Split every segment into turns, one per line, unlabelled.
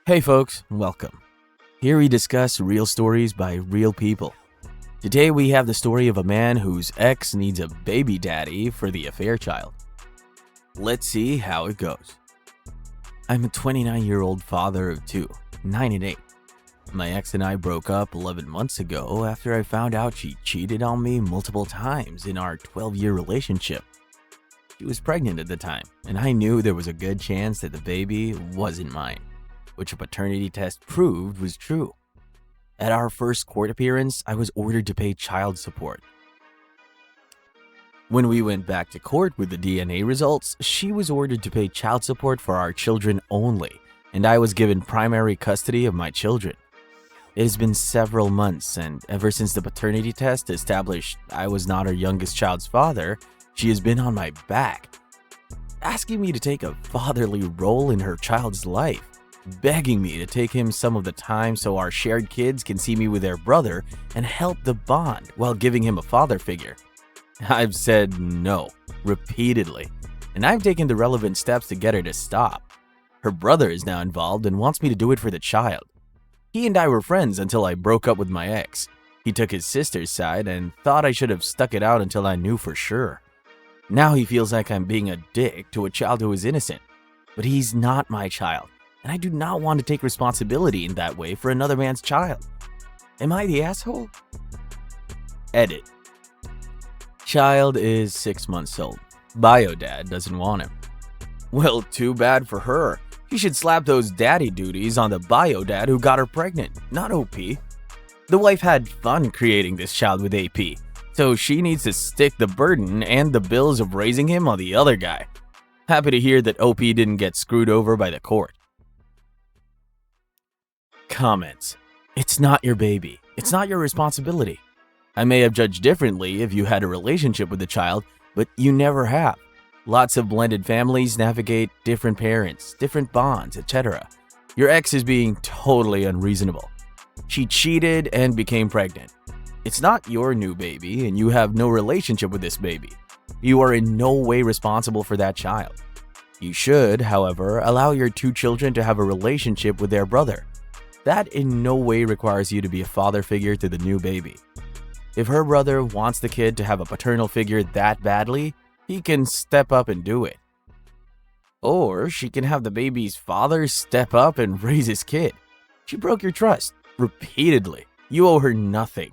Hey folks, welcome. Here we discuss real stories by real people. Today we have the story of a man whose ex needs a baby daddy for the affair child. Let's see how it goes. I'm a 29-year-old father of two, 9 and 8. My ex and I broke up 11 months ago after I found out she cheated on me multiple times in our 12-year relationship. She was pregnant at the time, and I knew there was a good chance that the baby wasn't mine, which a paternity test proved was true. At our first court appearance, I was ordered to pay child support. When we went back to court with the DNA results, she was ordered to pay child support for our children only, and I was given primary custody of my children. It has been several months, and ever since the paternity test established I was not her youngest child's father, she has been on my back, asking me to take a fatherly role in her child's life, begging me to take him some of the time so our shared kids can see me with their brother and help the bond while giving him a father figure. I've said no repeatedly, and I've taken the relevant steps to get her to stop. Her brother is now involved and wants me to do it for the child. He and I were friends until I broke up with my ex. He took his sister's side and thought I should have stuck it out until I knew for sure. Now he feels like I'm being a dick to a child who is innocent. But he's not my child, and I do not want to take responsibility in that way for another man's child. Am I the asshole? Edit. Child is 6 months old. Bio dad doesn't want him. Well, too bad for her. She should slap those daddy duties on the bio dad who got her pregnant, not OP. The wife had fun creating this child with AP, so she needs to stick the burden and the bills of raising him on the other guy. Happy to hear that OP didn't get screwed over by the court. Comments. It's not your baby. It's not your responsibility. I may have judged differently if you had a relationship with the child, but you never have. Lots of blended families navigate different parents, different bonds, etc. Your ex is being totally unreasonable. She cheated and became pregnant. It's not your new baby, and you have no relationship with this baby. You are in no way responsible for that child. You should, however, allow your two children to have a relationship with their brother. That in no way requires you to be a father figure to the new baby. If her brother wants the kid to have a paternal figure that badly, he can step up and do it. Or she can have the baby's father step up and raise his kid. She broke your trust repeatedly. You owe her nothing.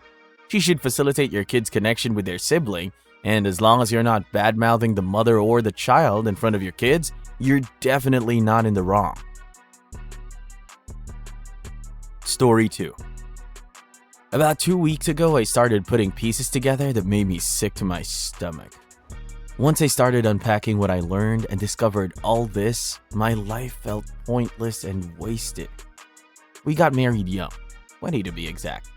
She should facilitate your kid's connection with their sibling, and as long as you're not bad-mouthing the mother or the child in front of your kids, you're definitely not in the wrong. Story 2. About 2 weeks ago, I started putting pieces together that made me sick to my stomach. Once I started unpacking what I learned and discovered all this, my life felt pointless and wasted. We got married young, 20 to be exact.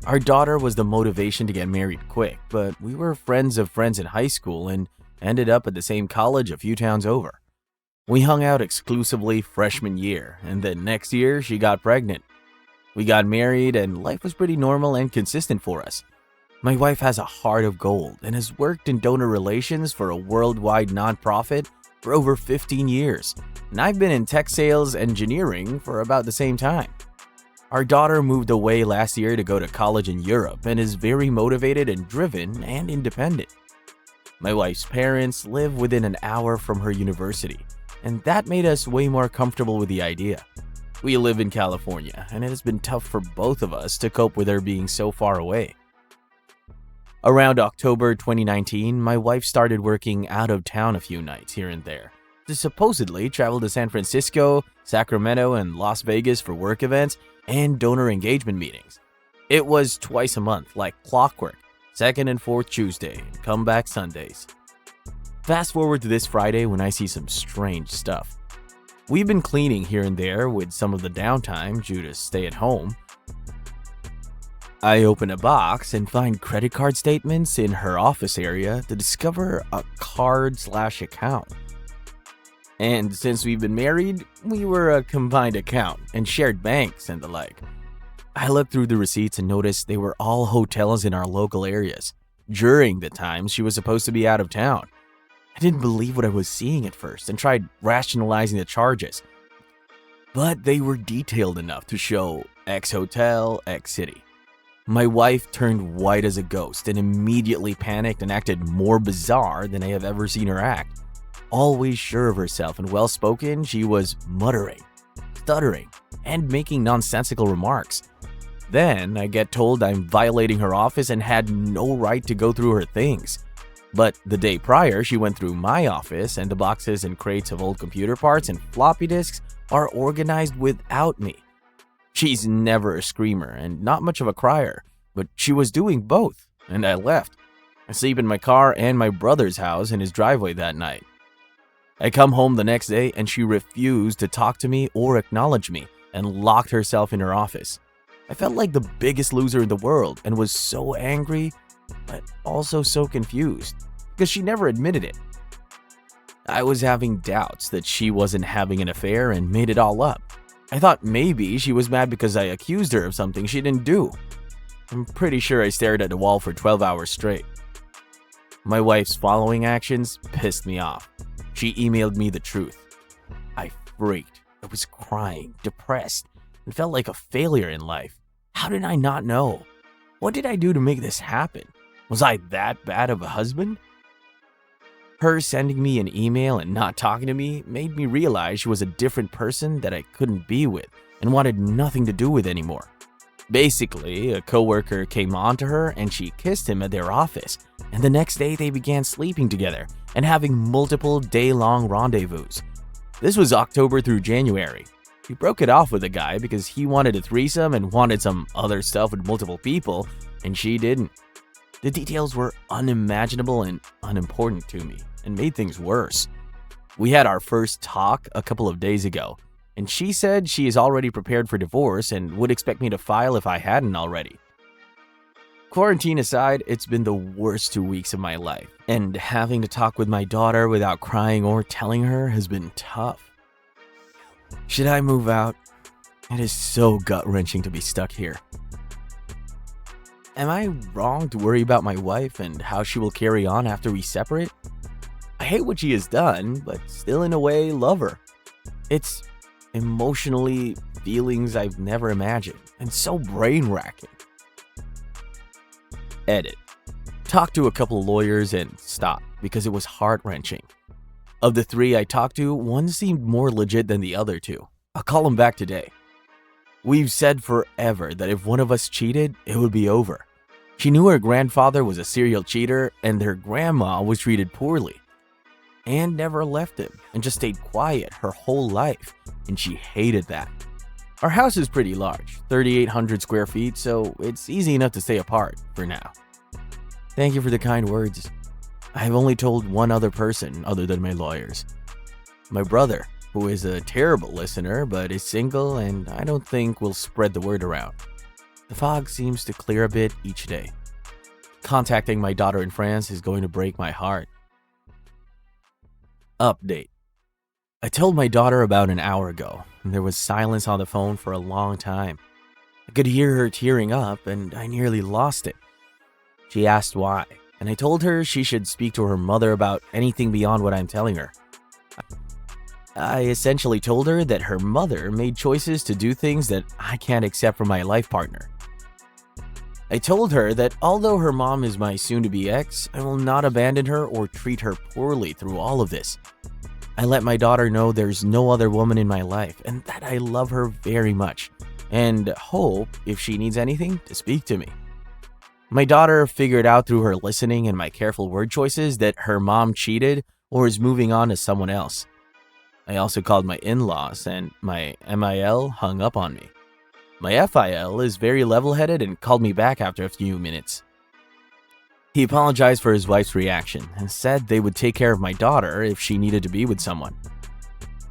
Our daughter was the motivation to get married quick, but we were friends of friends in high school and ended up at the same college a few towns over. We hung out exclusively freshman year, and then next year she got pregnant. We got married and life was pretty normal and consistent for us. My wife has a heart of gold and has worked in donor relations for a worldwide nonprofit for over 15 years, and I've been in tech sales engineering for about the same time. Our daughter moved away last year to go to college in Europe and is very motivated and driven and independent. My wife's parents live within an hour from her university, and that made us way more comfortable with the idea. We live in California, and it has been tough for both of us to cope with her being so far away. Around October 2019, my wife started working out of town a few nights here and there to supposedly travel to San Francisco, Sacramento, and Las Vegas for work events and donor engagement meetings. It was twice a month, like clockwork, second and fourth Tuesday, and comeback Sundays. Fast forward to this Friday when I see some strange stuff. We've been cleaning here and there with some of the downtime due to stay at home. I open a box and find credit card statements in her office area to discover a card/account. And since we've been married, we were a combined account and shared banks and the like. I looked through the receipts and noticed they were all hotels in our local areas during the times she was supposed to be out of town. I didn't believe what I was seeing at first and tried rationalizing the charges. but they were detailed enough to show X hotel, X city. My wife turned white as a ghost and immediately panicked and acted more bizarre than I have ever seen her act. Always sure of herself and well-spoken, she was muttering, stuttering, and making nonsensical remarks. Then I get told I'm violating her office and had no right to go through her things. But the day prior, she went through my office and the boxes and crates of old computer parts and floppy disks are organized without me. She's never a screamer and not much of a crier, but she was doing both, and I left. I sleep in my car and my brother's house in his driveway that night. I come home the next day and she refused to talk to me or acknowledge me and locked herself in her office. I felt like the biggest loser in the world and was so angry, but also so confused, because she never admitted it. I was having doubts that she wasn't having an affair and made it all up. I thought maybe she was mad because I accused her of something she didn't do. I'm pretty sure I stared at the wall for 12 hours straight. My wife's following actions pissed me off. She emailed me the truth. I freaked. I was crying, depressed, and felt like a failure in life. How did I not know? What did I do to make this happen? Was I that bad of a husband? Her sending me an email and not talking to me made me realize she was a different person that I couldn't be with and wanted nothing to do with anymore. Basically, a coworker came on to her and she kissed him at their office, and the next day they began sleeping together and having multiple day-long rendezvous. This was October through January. She broke it off with the guy because he wanted a threesome and wanted some other stuff with multiple people, and she didn't. The details were unimaginable and unimportant to me and made things worse. We had our first talk a couple of days ago, and she said she is already prepared for divorce and would expect me to file if I hadn't already. Quarantine aside, it's been the worst 2 weeks of my life, and having to talk with my daughter without crying or telling her has been tough. Should I move out? It is so gut-wrenching to be stuck here. Am I wrong to worry about my wife and how she will carry on after we separate? I hate what she has done, but still in a way love her. It's emotionally feelings I've never imagined and so brain-wracking. Edit. Talked to a couple lawyers and stopped because it was heart-wrenching. Of the three I talked to, one seemed more legit than the other two. I'll call him back today. We've said forever that if one of us cheated, it would be over. She knew her grandfather was a serial cheater and her grandma was treated poorly. And never left him and just stayed quiet her whole life, and she hated that. Our house is pretty large, 3,800 square feet, so it's easy enough to stay apart for now. Thank you for the kind words. I have only told one other person other than my lawyers. My brother, who is a terrible listener but is single and I don't think will spread the word around. The fog seems to clear a bit each day. Contacting my daughter in France is going to break my heart. Update. I told my daughter about an hour ago, and there was silence on the phone for a long time. I could hear her tearing up, and I nearly lost it. She asked why, and I told her she should speak to her mother about anything beyond what I'm telling her. I essentially told her that her mother made choices to do things that I can't accept from my life partner. I told her that although her mom is my soon-to-be ex, I will not abandon her or treat her poorly through all of this. I let my daughter know there's no other woman in my life and that I love her very much and hope, if she needs anything, to speak to me. My daughter figured out through her listening and my careful word choices that her mom cheated or is moving on to someone else. I also called my in-laws and my MIL hung up on me. My FIL is very level-headed and called me back after a few minutes. He apologized for his wife's reaction and said they would take care of my daughter if she needed to be with someone.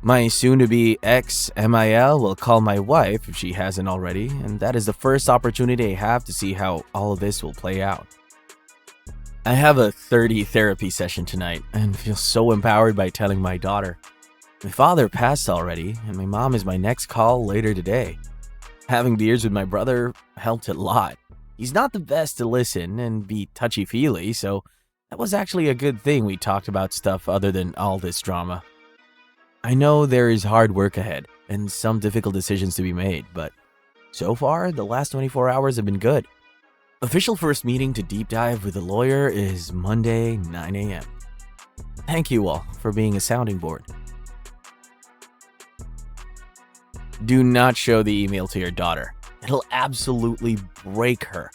My soon-to-be ex-MIL will call my wife if she hasn't already, and that is the first opportunity I have to see how all of this will play out. I have a 30 therapy session tonight and feel so empowered by telling my daughter. My father passed already, and my mom is my next call later today. Having beers with my brother helped a lot. He's not the best to listen and be touchy-feely, so that was actually a good thing we talked about stuff other than all this drama. I know there is hard work ahead, and some difficult decisions to be made, but so far, the last 24 hours have been good. Official first meeting to deep dive with a lawyer is Monday, 9 a.m. Thank you all for being a sounding board. Do not show the email to your daughter. It'll absolutely break her.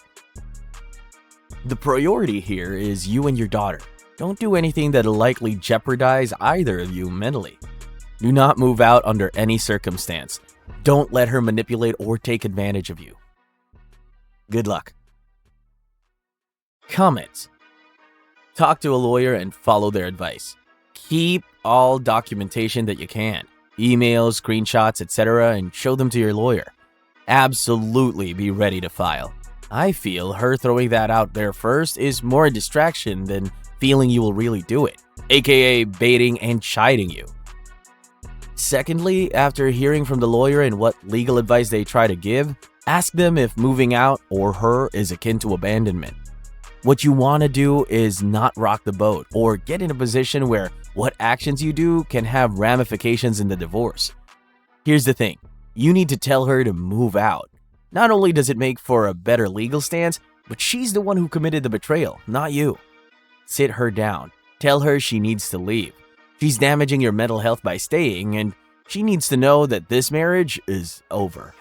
The priority here is you and your daughter. Don't do anything that'll likely jeopardize either of you mentally. Do not move out under any circumstance. Don't let her manipulate or take advantage of you. Good luck. Comments. Talk to a lawyer and follow their advice. Keep all documentation that you can. Emails, screenshots, etc., and show them to your lawyer. Absolutely be ready to file. I feel her throwing that out there first is more a distraction than feeling you will really do it, aka baiting and chiding you. Secondly, after hearing from the lawyer and what legal advice they try to give, ask them if moving out or her is akin to abandonment. What you want to do is not rock the boat or get in a position where what actions you do can have ramifications in the divorce. Here's the thing, you need to tell her to move out. Not only does it make for a better legal stance, but she's the one who committed the betrayal, not you. Sit her down. Tell her she needs to leave. She's damaging your mental health by staying, and she needs to know that this marriage is over.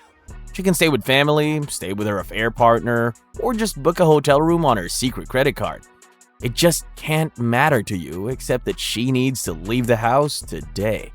She can stay with family, stay with her affair partner, or just book a hotel room on her secret credit card. It just can't matter to you except that she needs to leave the house today.